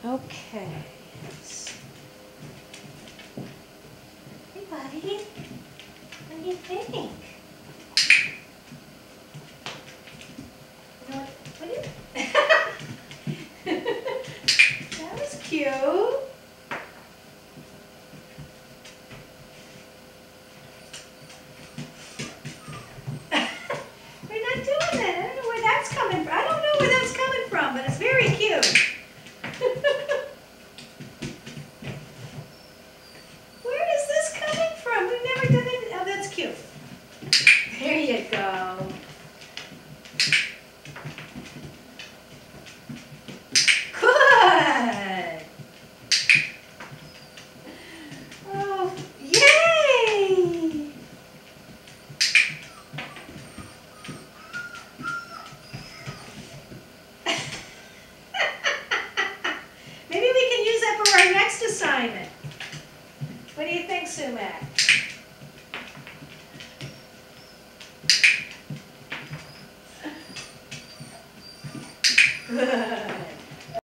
Okay. Hey, buddy. What do you think? You know what do you... That was cute. We're not doing that. I don't know where that's coming from. I don't know where that's coming from, but it's very cute. Where is this coming from? We've never done it. Oh, that's cute. There you go. Good. Oh, yay! Maybe we can use that for our next assignment. What do you think, Sumac? Good.